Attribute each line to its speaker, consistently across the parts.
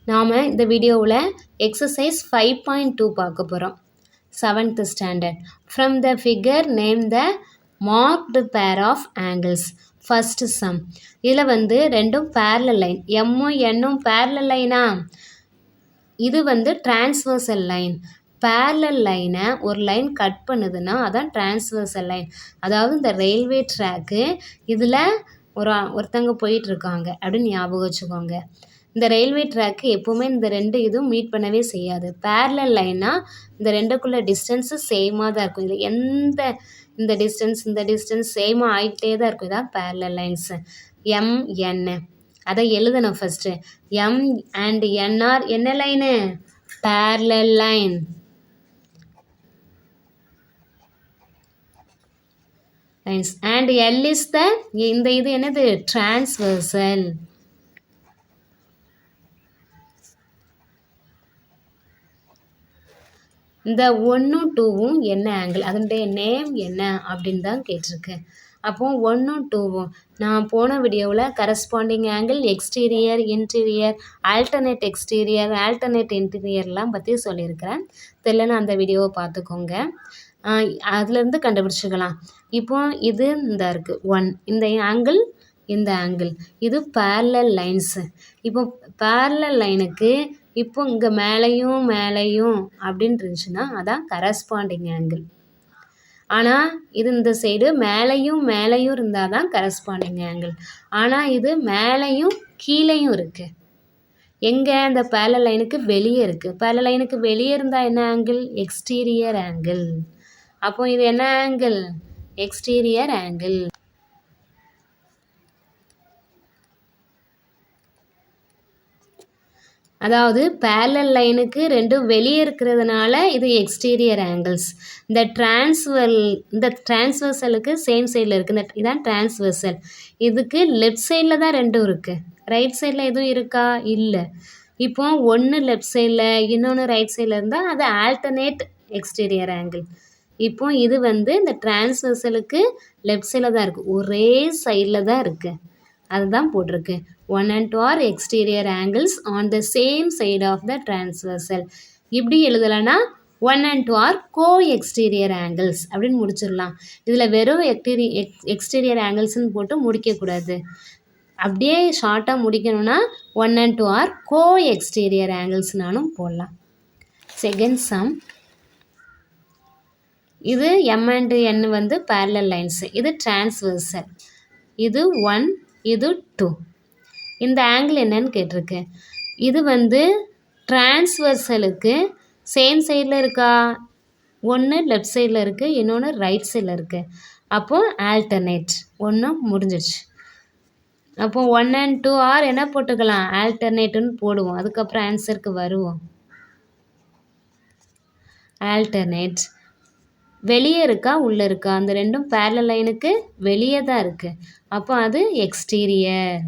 Speaker 1: நாம் இந்த வீடியோவில் எக்ஸசைஸ் 5.2 பார்க்க போகிறோம். 7th standard. From the figure name the marked pair of angles. First sum. இதில் ரெண்டும் பேரலல் லைன். எம்மும் என்னும் பேரலல் லைனா? இது டிரான்ஸ்வர்சல் லைன். பேரலல் லைனை ஒரு லைன் கட் பண்ணுதுன்னா அதான் டிரான்ஸ்வர்சல் லைன். அதாவது இந்த ரயில்வே ட்ராக்கு இதில் ஒருத்தங்க போயிட்டுருக்காங்க அப்படின்னு ஞாபகம் வச்சுக்கோங்க. இந்த ரயில்வே ட்ராக்கு எப்போவுமே இந்த ரெண்டு இதுவும் மீட் பண்ணவே செய்யாது. பேரலல் லைன்னா இந்த ரெண்டுக்குள்ள டிஸ்டன்ஸு சேமாக தான் இருக்கும். இதில் இந்த டிஸ்டன்ஸ் சேமாக ஆகிட்டே தான் இருக்கும். இதான் பேரலல் லைன்ஸு. எம்என் அதை எழுதணும் ஃபஸ்ட்டு. எம் அண்ட் என்ஆர் என்ன line? Parallel line. Lines. And L is the இந்த இது என்னது? டிரான்ஸ்வர்சல். இந்த 1ம் 2ம் என்ன ஆங்கிள், அதனுடைய நேம் என்ன அப்படின்னு தான் கேட்டிருக்கு. அப்போது 1ம் 2ம் நான் போன வீடியோவில் corresponding angle, exterior, interior, alternate exterior, alternate இன்டீரியர்லாம் பற்றி சொல்லியிருக்கிறேன். தெரியலன்னா அந்த வீடியோவை பார்த்துக்கோங்க. அதுலேருந்து கண்டுபிடிச்சிக்கலாம். இப்போ இது இந்த இருக்குது 1, இந்த ஆங்கிள், இந்த ஆங்கிள், இது பேரலல் லைன்ஸு. இப்போ பேரலல் லைனுக்கு இப்போ இங்கே மேலேயும் அப்படின்னு இருந்துச்சுன்னா அதான் கரஸ்பாண்டிங் ஆங்கிள். ஆனால் இது இந்த சைடு மேலேயும் இருந்தால் தான் கரஸ்பாண்டிங் ஆங்கிள். ஆனால் இது மேலேயும் கீழேயும் இருக்குது. எங்கே? அந்த பேரலல் லைனுக்கு வெளியே இருக்குது. பேரலல் லைனுக்கு வெளியே இருந்தால் என்ன ஆங்கிள்? Exterior angle. அப்போ இது என்ன ஆங்கிள்? Exterior angle. அதாவது பேரலல் லைனுக்கு ரெண்டும் வெளியே இருக்கிறதுனால இது எக்ஸ்டீரியர் ஆங்கிள்ஸ். இந்த டிரான்ஸ்வர்சலுக்கு சேம் சைடில் இருக்குது. இதான் டிரான்ஸ்வர்சல். இதுக்கு லெஃப்ட் சைடில் தான் ரெண்டும் இருக்குது. ரைட் சைடில் எதுவும் இருக்கா? இல்லை. இப்போ ஒன்று லெஃப்ட் சைடில், இன்னொன்று ரைட் சைடில் இருந்தால் அது ஆல்டர்னேட் எக்ஸ்டீரியர் ஆங்கிள். இப்போ இது இந்த டிரான்ஸ்வர்சலுக்கு லெஃப்ட் சைடில் தான் இருக்குது, ஒரே சைடில் தான் இருக்குது. அதுதான் போட்டிருக்கு. 1 and 2 are exterior angles on the same side of the transversal. இப்படி எழுதலைன்னா 1 and 2 are co-exterior angles அப்படின்னு முடிச்சிடலாம். இதில் வெறும் எக்ஸ்டீரியர் ஆங்கிள்ஸ்ன்னு போட்டு முடிக்கக்கூடாது. அப்படியே ஷார்ட்டாக முடிக்கணும்னா 1 and 2 are co-exterior angles-நாலும் போடலாம். Second sum. இது M and N parallel lines. இது டிரான்ஸ்வர்சல். இது 1, இது 2. இந்த ஆங்கிள் என்னன்னு கேட்டிருக்கு. இது டிரான்ஸ்வர்சலுக்கு சேம் சைடில் இருக்கா? ஒன்று லெஃப்ட் சைடில் இருக்குது, இன்னொன்று ரைட் சைடில் இருக்குது. அப்போது ஆல்டர்னேட். ஒன்று முடிஞ்சிடுச்சு. அப்போது 1 and 2 are என்ன போட்டுக்கலாம்? ஆல்டர்னேட்டுன்னு போடுவோம். அதுக்கப்புறம் ஆன்சருக்கு வருவோம். ஆல்டர்னேட். வெளியே இருக்கா உள்ளே இருக்கா? அந்த ரெண்டும் பேரலல் லைனுக்கு வெளியே தான் இருக்குது. அப்போ அது எக்ஸ்டீரியர்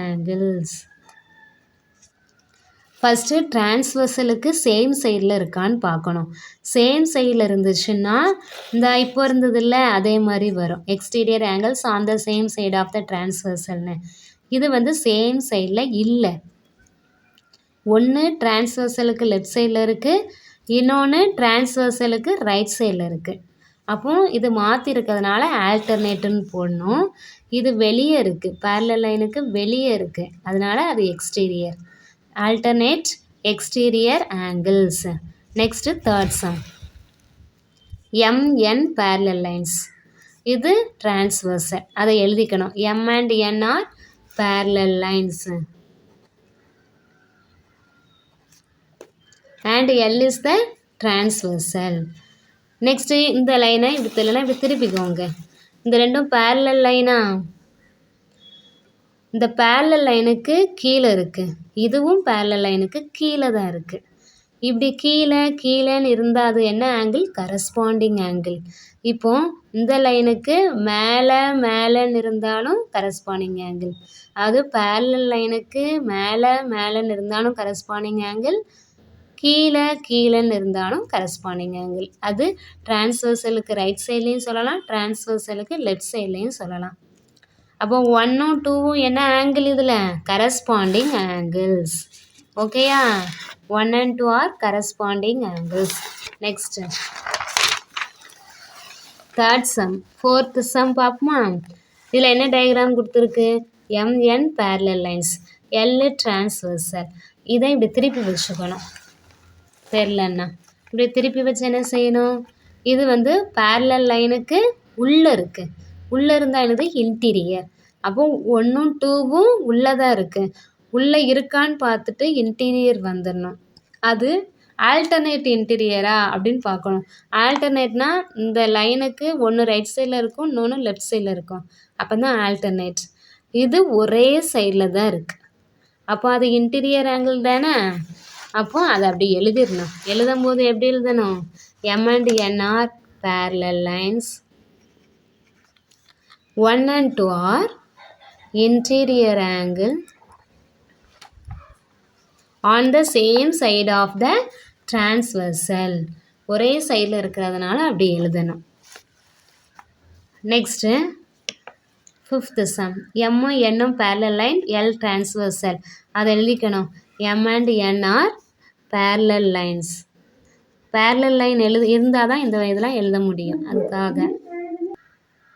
Speaker 1: ஆங்கிள்ஸ். ஃபஸ்ட்டு டிரான்ஸ்வர்சலுக்கு சேம் சைடில் இருக்கான்னு பார்க்கணும். சேம் சைடில் இருந்துச்சுன்னா இந்த இப்போ இருந்ததில்ல அதே மாதிரி வரும். Exterior angles on the same side of the டிரான்ஸ்வர்சல்னு. இது சேம் சைடில் இல்லை. ஒன்று டிரான்ஸ்வர்சலுக்கு லெஃப்ட் சைடில் இருக்குது, இன்னொன்று டிரான்ஸ்வர்சலுக்கு ரைட் சைடில் இருக்குது. அப்போது இது மாற்றிருக்கிறதுனால ஆல்டர்னேட்டுன்னு போடணும். இது வெளியே இருக்குது, பேரலல் லைனுக்கு வெளியே இருக்குது, அதனால் அது exterior. Alternate exterior angles. Next third sum. MN parallel lines. இது டிரான்ஸ்வர்சல். அதை எழுதிக்கணும். M and N are parallel lines. and L is the transversal. Next இந்த லைனை இப்படி தெரியலனா இப்படி திருப்பிக்கோங்க. இந்த ரெண்டும் பேரலல் லைனா? இந்த பேரலல் லைனுக்கு கீழே இருக்குது, இதுவும் பேரலல் லைனுக்கு கீழே தான் இருக்குது. இப்படி கீழேன்னு இருந்தால் அது என்ன ஆங்கிள்? Corresponding angle. இப்போது இந்த லைனுக்கு மேலேன்னு இருந்தாலும் கரஸ்பாண்டிங் ஆங்கிள். அது பேரலல் லைனுக்கு மேலேன்னு இருந்தாலும் கரஸ்பாண்டிங் ஆங்கிள், கீழேன்னு இருந்தாலும் கரஸ்பாண்டிங் ஆங்கிள். அது டிரான்ஸ்வர்சலுக்கு ரைட் சைட்லேயும் சொல்லலாம், டிரான்ஸ்வர்சலுக்கு லெஃப்ட் சைட்லேயும் சொல்லலாம். அப்போ 1ம் 2ம் என்ன ஆங்கிள் இதில் கரஸ்பாண்டிங் ஆங்கிள்ஸ். ஓகேயா, 1 and 2 are corresponding angles. Next third sum, fourth sum பார்ப்போமா. இதில் என்ன டயக்ராம் கொடுத்துருக்கு, MN parallel lines, L transversal. இதை இப்படி திருப்பி வச்சுக்கணும். தெரிலன்னா இப்படி திருப்பி வச்சு என்ன செய்யணும், இது வந்து parallel லைனுக்கு உள்ளே இருக்குது. உள்ளே இருந்தால் என்னது இன்டீரியர். அப்போ 1ம் 2ம் உள்ளே தான் இருக்குது. உள்ளே இருக்கான்னு பார்த்துட்டு இன்டீரியர் வந்துடணும். அது ஆல்டர்னேட் இன்டீரியரா அப்படின்னு பார்க்கணும். ஆல்டர்னேட்னா இந்த லைனுக்கு ஒன்று ரைட் சைடில் இருக்கும், இன்னொன்று லெஃப்ட் சைடில் இருக்கும். அப்போ தான் ஆல்டர்னேட். இது ஒரே சைடில் தான் இருக்குது. அப்போ அது இன்டீரியர் ஆங்கிள் தானே. அப்போ அதை அப்படி எழுதிடணும். எழுதும் போது எப்படி எழுதணும், M and N are parallel lines, 1 and 2 are interior angle on the same side of the transversal. ஒரே சைடில் இருக்கிறதுனால அப்படி எழுதணும். நெக்ஸ்ட்டு ஃபிஃப்த்து சம், எம்மும் என்னும் parallel line, எல் டிரான்ஸ்வர்சல். அதை எழுதிக்கணும், M and N are parallel lines. parallel line இருந்தால் தான் இந்த இதெல்லாம் எழுத முடியும். அதுக்காக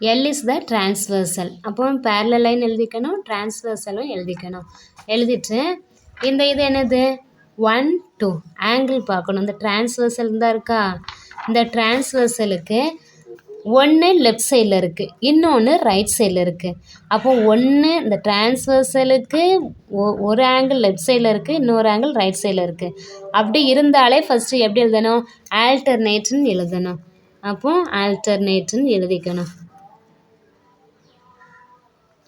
Speaker 1: எல் இஸ் த டிரான்ஸ்வர்சல். அப்போ parallel line எழுதிக்கணும், டிரான்ஸ்வர்சலும் எழுதிக்கணும். எழுதிட்டு இந்த இது என்னது 1 2 ஆங்கிள் பார்க்கணும். இந்த டிரான்ஸ்வர்சல் தான் இருக்கா, இந்த டிரான்ஸ்வர்சலுக்கு ஒன்று லெஃப்ட் சைடில் இருக்குது, இன்னொன்று ரைட் சைடில் இருக்குது. அப்போ ஒன்று இந்த டிரான்ஸ்வர்சலுக்கு ஒரு ஆங்கிள் லெஃப்ட் சைடில் இருக்குது, இன்னொரு ஆங்கிள் ரைட் சைடில் இருக்குது. அப்படி இருந்தாலே ஃபஸ்ட்டு எப்படி எழுதணும், ஆல்டர்னேட்னு எழுதணும். அப்போ ஆல்டர்னேட்னு எழுதிக்கணும்.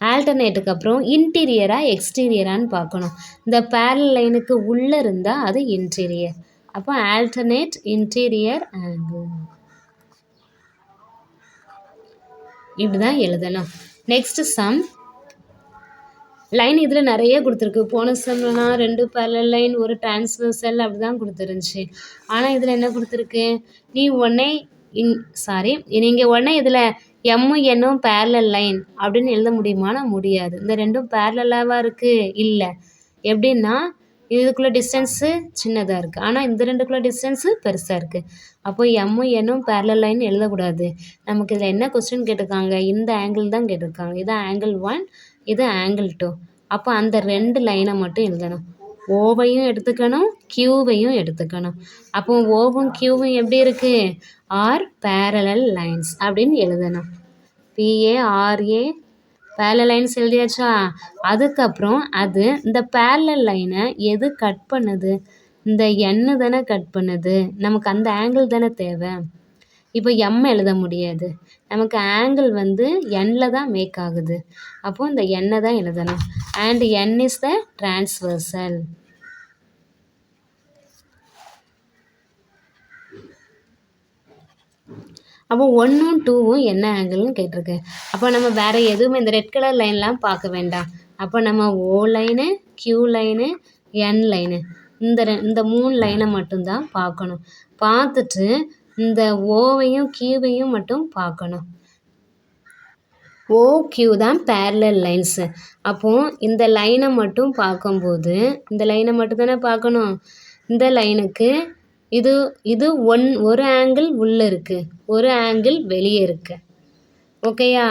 Speaker 1: ஆல்டர்னேட்டுக்கு அப்புறம் இன்டீரியரா எக்ஸ்டீரியரான்னு பார்க்கணும். இந்த parallel லைனுக்கு உள்ளே இருந்தால் அது இன்டீரியர். அப்போ ஆல்டர்னேட் இன்டீரியர் ஆங்கிள் இப்படி தான் எழுதணும். நெக்ஸ்ட் சம், லைன் இதில் நிறைய கொடுத்துருக்கு. போன சம்னா 2 parallel லைன், ஒரு டிரான்ஸ்வர்சல் அப்படி தான் கொடுத்துருந்துச்சு. ஆனால் இதில் என்ன கொடுத்துருக்கு, நீங்கள் உடனே இதில் எம்மும் என்னும் parallel லைன் அப்படின்னு எழுத முடியுமானா முடியாது. இந்த ரெண்டும் பேரலாவாக இருக்குது இல்லை. எப்படின்னா இதுக்குள்ளே டிஸ்டன்ஸு சின்னதாக இருக்குது, ஆனால் இந்த ரெண்டுக்குள்ளே டிஸ்டன்ஸு பெருசாக இருக்குது. அப்போ எம்மும் என்னும் parallel லைன் எழுதக்கூடாது. நமக்கு இதில் என்ன கொஸ்டின் கேட்டிருக்காங்க, இந்த ஆங்கிள் தான் கேட்டிருக்காங்க. இது ஆங்கிள் 1, இது ஆங்கிள் 2. அப்போ அந்த 2 லைனை மட்டும் எழுதணும். ஓவையும் எடுத்துக்கணும், கியூவையும் எடுத்துக்கணும். அப்போ ஓவும் கியூவும் எப்படி இருக்குது, ஆர் parallel lines அப்படின்னு எழுதணும். PARA parallel lines எழுதியாச்சா. அதுக்கப்புறம் அது இந்த parallel லைனை எது கட் பண்ணுது, இந்த எண்ணு தானே கட் பண்ணுது. நமக்கு அந்த ஆங்கிள் தானே தேவை. இப்போ எம் எழுத முடியாது, நமக்கு ஆங்கிள் வந்து எண்ணில் தான் மேக் ஆகுது. அப்போது இந்த எண்ணை தான் எழுதணும். And N is the transversal. அப்போ 1ம் 2ம் என்ன ஆங்கிள்னு கேட்டிருக்கு. அப்போ நம்ம வேறு எதுவுமே இந்த ரெட் கலர் லைன்லாம் பார்க்க வேண்டாம். அப்போ நம்ம ஓ லைனு, கியூ லைனு, என் லைனு, இந்த 3 லைனை மட்டும்தான் பார்க்கணும். பார்த்துட்டு இந்த ஓவையும் கியூவையும் மட்டும் பார்க்கணும். ஓக்யூ தான் parallel லைன்ஸு. அப்போது இந்த லைனை மட்டும் பார்க்கும்போது இந்த லைனை மட்டும் தானே பார்க்கணும். இந்த லைனுக்கு இது ஒரு ஆங்கிள் உள்ளே இருக்குது, ஒரு ஆங்கிள் வெளியே இருக்குது. ஓகேயா,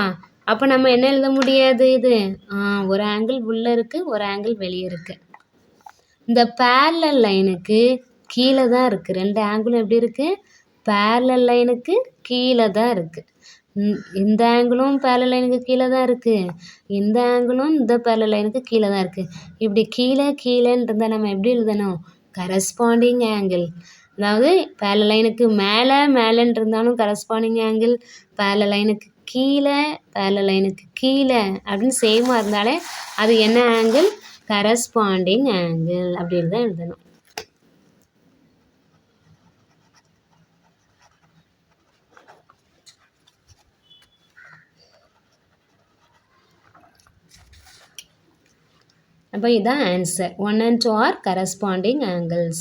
Speaker 1: அப்போ நம்ம என்ன எழுத முடியாது, இது ஒரு ஆங்கிள் உள்ளே இருக்குது, ஒரு ஆங்கிள் வெளியே இருக்குது. இந்த parallel லைனுக்கு கீழே தான் இருக்குது. 2 ஆங்கிளும் எப்படி இருக்குது, parallel லைனுக்கு கீழே தான் இருக்குது. இந்த ஆங்கிளும் parallel லைனுக்கு கீழே தான் இருக்குது, இந்த ஆங்கிளும் இந்த parallel லைனுக்கு கீழே தான் இருக்குது. இப்படி கீழே கீழேன்னு இருந்தால் நம்ம எப்படி எழுதணும், கரஸ்பாண்டிங் ஆங்கிள். அதாவது parallel லைனுக்கு மேலேன்னு இருந்தாலும் கரஸ்பாண்டிங் ஆங்கிள், parallel லைனுக்கு கீழே அப்படின்னு சேமாக இருந்தாலே அது என்ன ஆங்கிள், கரஸ்பாண்டிங் ஆங்கிள் அப்படின்னு தான் எழுதணும். அப்போ இதுதான் answer. 1 and 2 are corresponding angles.